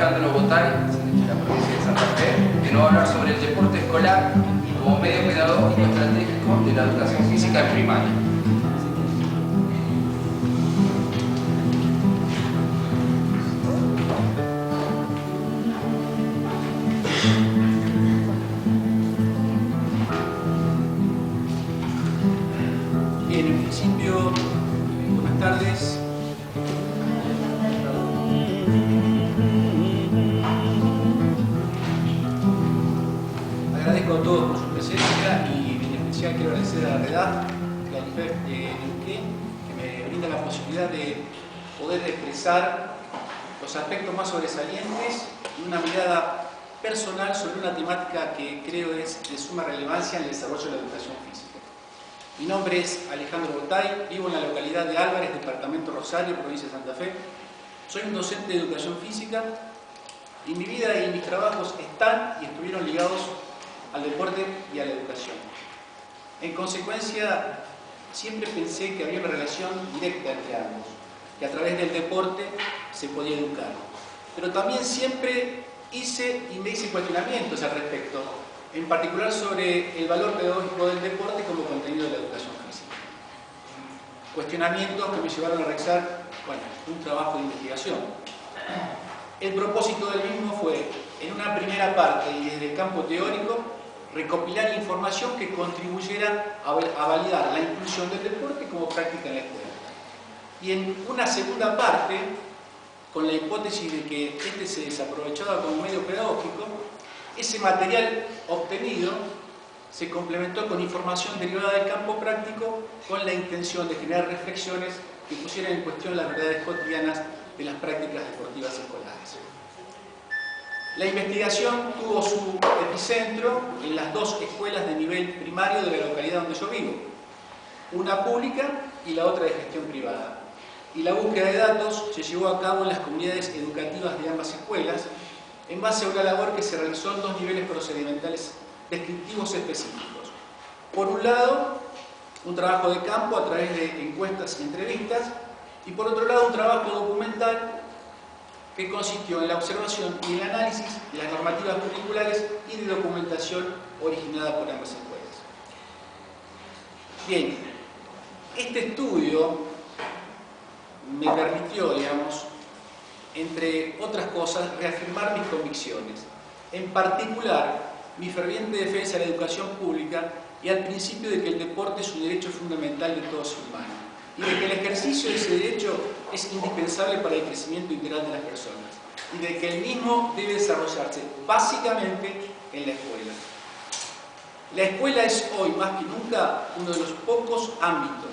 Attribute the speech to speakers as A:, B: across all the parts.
A: Alejandro Botay, de la provincia de Santa Fe, que nos va a hablar sobre el deporte escolar como medio pedagógico estratégico de la educación física en primaria.
B: Bien, en principio, buenas tardes. Agradezco a todos por su presencia y en especial quiero agradecer a la redacción de la IFEF de Neuquén, que me brinda la posibilidad de poder expresar los aspectos más sobresalientes y una mirada personal sobre una temática que creo es de suma relevancia en el desarrollo de la educación física. Mi nombre es Alejandro Botay, vivo en la localidad de Álvarez, departamento Rosario, provincia de Santa Fe. Soy un docente de educación física y mi vida y mis trabajos están y estuvieron ligados al deporte y a la educación. En consecuencia, siempre pensé que había una relación directa entre ambos, que a través del deporte se podía educar. Pero también siempre hice y me hice cuestionamientos al respecto, en particular sobre el valor pedagógico del deporte como contenido de la educación física. Cuestionamientos que me llevaron a realizar, un trabajo de investigación. El propósito del mismo fue, en una primera parte y desde el campo teórico, recopilar información que contribuyera a validar la inclusión del deporte como práctica en la escuela. Y en una segunda parte, con la hipótesis de que este se desaprovechaba como medio pedagógico, ese material obtenido se complementó con información derivada del campo práctico con la intención de generar reflexiones que pusieran en cuestión las verdades cotidianas de las prácticas deportivas escolares. La investigación tuvo su epicentro en las dos escuelas de nivel primario de la localidad donde yo vivo, una pública y la otra de gestión privada. Y la búsqueda de datos se llevó a cabo en las comunidades educativas de ambas escuelas, en base a una labor que se realizó en dos niveles procedimentales descriptivos específicos. Por un lado, un trabajo de campo a través de encuestas y entrevistas, y por otro lado, un trabajo documental que consistió en la observación y el análisis de las normativas curriculares y de documentación originada por ambas escuelas. Bien, este estudio me permitió, entre otras cosas, reafirmar mis convicciones, en particular mi ferviente defensa de la educación pública y al principio de que el deporte es un derecho fundamental de todo ser humano y de que el ejercicio de ese derecho es indispensable para el crecimiento integral de las personas y de que el mismo debe desarrollarse básicamente en la escuela. La escuela es hoy más que nunca uno de los pocos ámbitos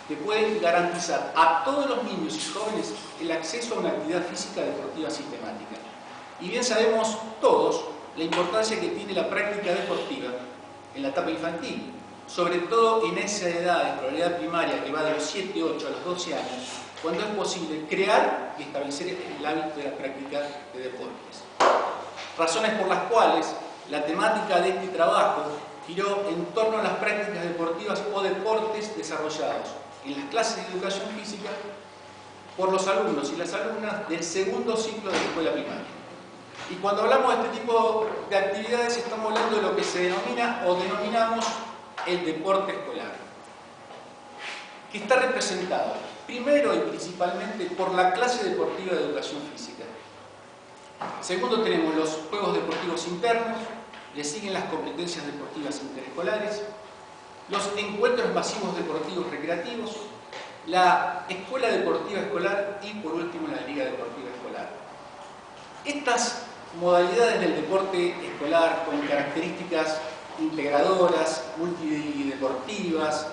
B: que pueden garantizar a todos los niños y jóvenes el acceso a una actividad física deportiva sistemática. Y bien sabemos todos la importancia que tiene la práctica deportiva en la etapa infantil, sobre todo en esa edad de escolaridad primaria que va de los 7, 8 a los 12 años, cuando es posible crear y establecer el hábito de la práctica de deportes. Razones por las cuales la temática de este trabajo giró en torno a las prácticas deportivas o deportes desarrollados en las clases de educación física por los alumnos y las alumnas del segundo ciclo de la escuela primaria. Y cuando hablamos de este tipo de actividades estamos hablando de lo que se denomina o denominamos el deporte escolar, que está representado primero y principalmente por la clase deportiva de educación física. Segundo, tenemos los juegos deportivos internos, le siguen las competencias deportivas interescolares, los encuentros masivos deportivos recreativos, la escuela deportiva escolar y por último la liga deportiva escolar. Estas modalidades del deporte escolar con características integradoras, multideportivas,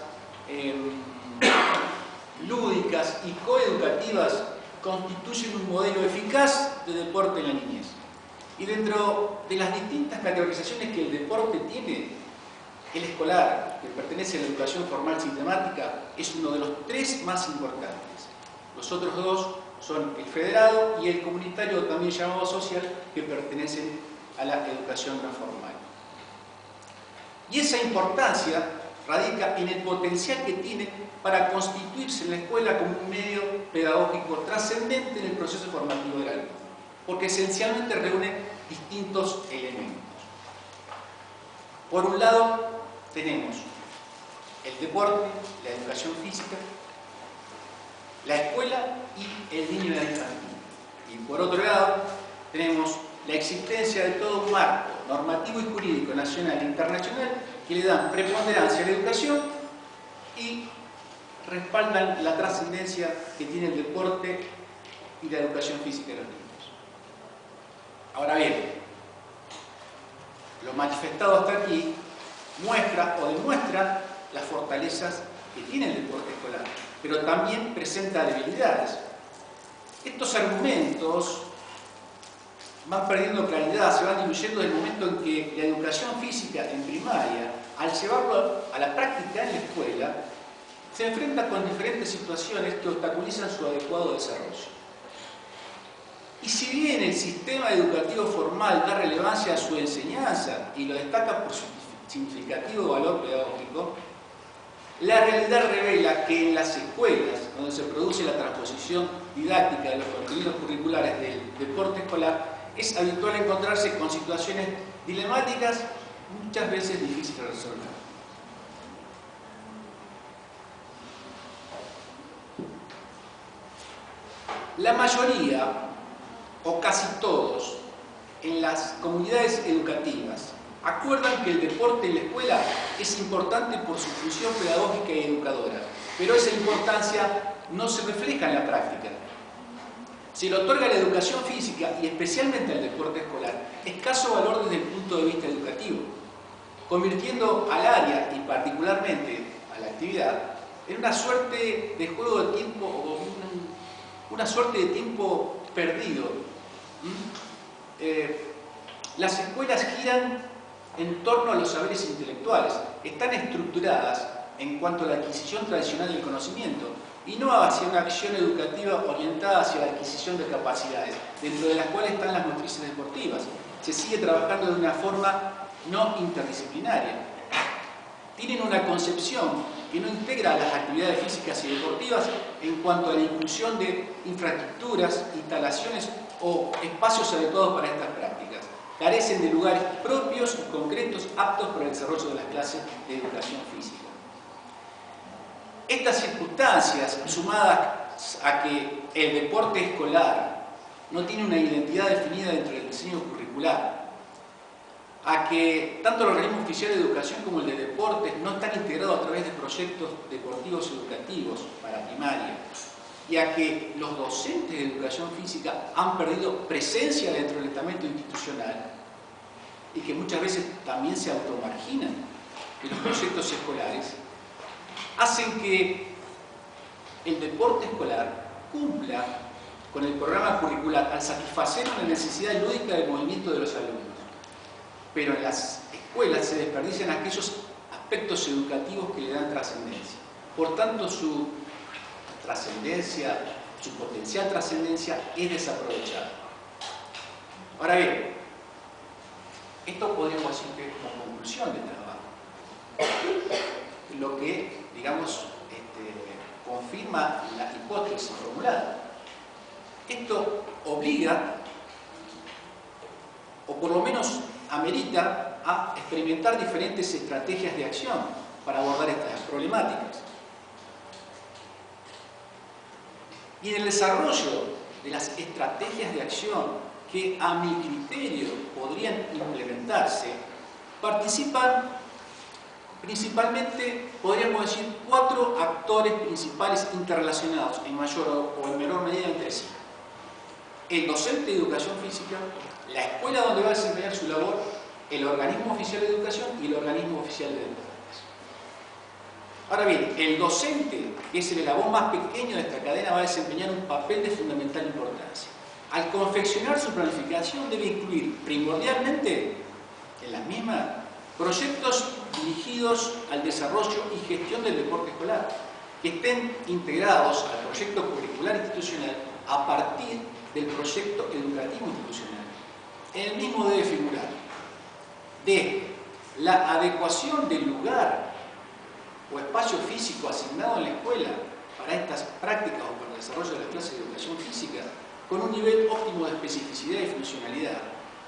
B: lúdicas y coeducativas constituyen un modelo eficaz de deporte en la niñez. Y dentro de las distintas categorizaciones que el deporte tiene, el escolar, que pertenece a la educación formal sistemática, es uno de los tres más importantes. Los otros dos son el federado y el comunitario, también llamado social, que pertenecen a la educación no formal. Y esa importancia radica en el potencial que tiene para constituirse en la escuela como un medio pedagógico trascendente en el proceso formativo del alumno. porque esencialmente reúne distintos elementos. Por un lado, tenemos el deporte, la educación física, la escuela y el niño y la infantil. Y por otro lado, tenemos la existencia de todo un marco normativo y jurídico nacional e internacional que le dan preponderancia a la educación y respaldan la trascendencia que tiene el deporte y la educación física de los niños. Ahora bien, lo manifestado hasta aquí muestra o demuestra las fortalezas que tiene el deporte escolar, pero también presenta debilidades. Estos argumentos van perdiendo claridad, se van diluyendo desde el momento en que la educación física en primaria, al llevarlo a la práctica en la escuela, se enfrenta con diferentes situaciones que obstaculizan su adecuado desarrollo. Y si bien el sistema educativo formal da relevancia a su enseñanza y lo destaca por su significativo valor pedagógico, la realidad revela que en las escuelas, donde se produce la transposición didáctica de los contenidos curriculares del deporte escolar, es habitual encontrarse con situaciones dilemáticas, muchas veces difíciles de resolver. La mayoría, o casi todos, en las comunidades educativas, acuerdan que el deporte en la escuela es importante por su función pedagógica y educadora, pero esa importancia no se refleja en la práctica. Se le otorga a la educación física y especialmente al deporte escolar escaso valor desde el punto de vista educativo, convirtiendo al área y particularmente a la actividad en una suerte de juego de tiempo o una suerte de tiempo perdido. Las escuelas giran en torno a los saberes intelectuales, están estructuradas en cuanto a la adquisición tradicional del conocimiento y no hacia una acción educativa orientada hacia la adquisición de capacidades, dentro de las cuales están las motrices deportivas. Se sigue trabajando de una forma no interdisciplinaria. Tienen una concepción que no integra las actividades físicas y deportivas en cuanto a la inclusión de infraestructuras, instalaciones o espacios adecuados para estas prácticas. Carecen de lugares propios y concretos aptos para el desarrollo de las clases de educación física. Estas circunstancias, sumadas a que el deporte escolar no tiene una identidad definida dentro del diseño curricular, a que tanto el organismo oficial de educación como el de deportes no están integrados a través de proyectos deportivos educativos para primaria, y a que los docentes de educación física han perdido presencia dentro del estamento institucional y que muchas veces también se automarginan de los proyectos escolares, hacen que el deporte escolar cumpla con el programa curricular al satisfacer una necesidad lúdica de movimiento de los alumnos. Pero en las escuelas se desperdician aquellos aspectos educativos que le dan trascendencia. Por tanto, su trascendencia, su potencial trascendencia es desaprovechada. Ahora bien, esto podríamos decir que es como conclusión del trabajo. Lo que, digamos, confirma la hipótesis formulada. Esto obliga, o por lo menos amerita, a experimentar diferentes estrategias de acción para abordar estas problemáticas. Y en el desarrollo de las estrategias de acción que a mi criterio podrían implementarse, participan principalmente, podríamos decir, 4 actores principales interrelacionados en mayor o en menor medida entre sí. El docente de educación física, la escuela donde va a desempeñar su labor, el organismo oficial de educación y el organismo oficial de deportes. Ahora bien, el docente, que es el eslabón más pequeño de esta cadena, va a desempeñar un papel de fundamental importancia. Al confeccionar su planificación debe incluir primordialmente en la misma proyectos dirigidos al desarrollo y gestión del deporte escolar, que estén integrados al proyecto curricular institucional a partir del proyecto educativo institucional. En el mismo debe figurar de la adecuación del lugar o espacio físico asignado en la escuela para estas prácticas o para el desarrollo de las clases de educación física, con un nivel óptimo de especificidad y funcionalidad,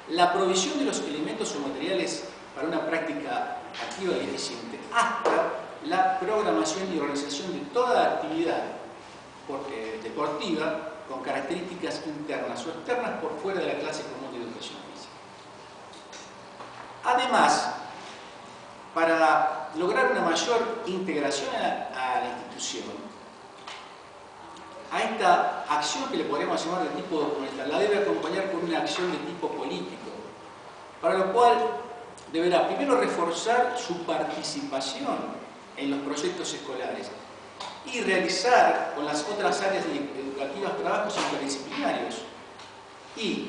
B: la provisión de los elementos o materiales para una práctica activa y eficiente, hasta la programación y organización de toda actividad deportiva con características internas o externas por fuera de la clase común de educación física. Además, para lograr una mayor integración a la institución, a esta acción que le podemos llamar de tipo documental, la debe acompañar con una acción de tipo político, para lo cual deberá primero reforzar su participación en los proyectos escolares y realizar con las otras áreas educativas trabajos interdisciplinarios y,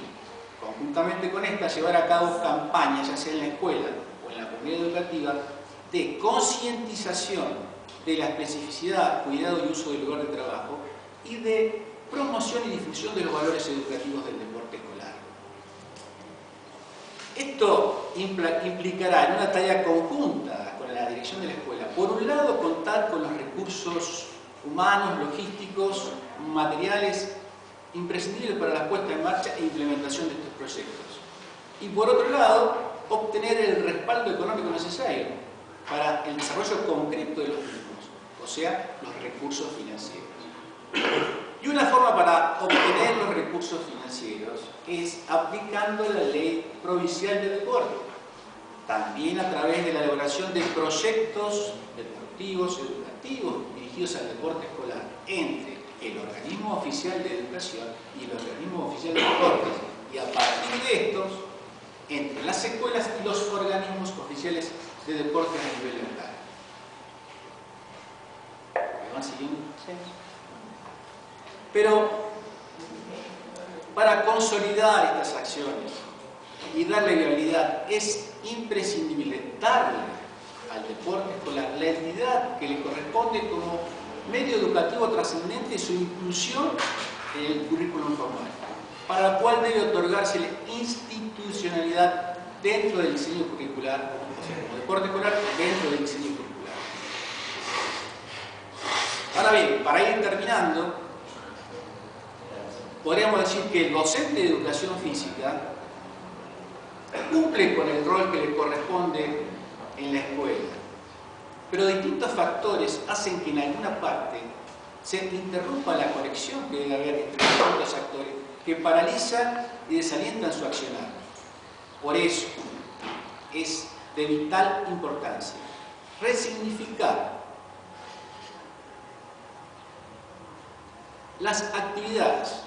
B: conjuntamente con esta, llevar a cabo campañas, ya sea en la escuela o en la comunidad educativa, de concientización de la especificidad, cuidado y uso del lugar de trabajo y de promoción y difusión de los valores educativos del deporte escolar. Esto implicará en una tarea conjunta con la dirección de la escuela, por un lado, contar con los recursos humanos, logísticos, materiales imprescindibles para la puesta en marcha e implementación de estos proyectos. Y por otro lado, obtener el respaldo económico necesario para el desarrollo concreto de los mismos, o sea, los recursos financieros. Y una forma para obtener los recursos financieros es aplicando la Ley Provincial de Deporte, también a través de la elaboración de proyectos deportivos, educativos, dirigidos al deporte escolar, entre el organismo oficial de educación y el organismo oficial de deportes, y a partir de estos, entre las escuelas y los organismos oficiales de deportes a nivel local. ¿Me van siguiendo? Sí. Pero para consolidar estas acciones y darle viabilidad es imprescindible darle al deporte escolar la entidad que le corresponde como medio educativo trascendente y su inclusión en el currículum formal, para lo cual debe otorgarse la institucionalidad dentro del diseño curricular, o sea, como deporte escolar dentro del diseño curricular. Ahora bien, para ir terminando, podríamos decir que el docente de educación física cumple con el rol que le corresponde en la escuela, pero distintos factores hacen que en alguna parte se interrumpa la conexión que debe haber entre distintos actores que paralizan y desalientan su accionar. Por eso es de vital importancia resignificar las actividades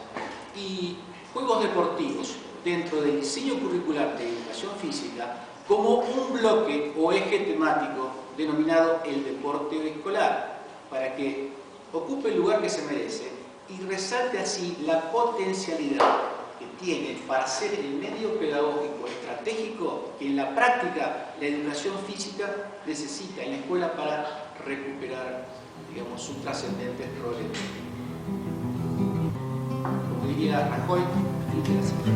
B: y juegos deportivos dentro del diseño curricular de educación física como un bloque o eje temático denominado el deporte escolar, para que ocupe el lugar que se merece y resalte así la potencialidad que tiene para ser el medio pedagógico estratégico que en la práctica la educación física necesita en la escuela para recuperar, digamos, sus trascendentes roles. Como diría Rajoy, fin de la cita.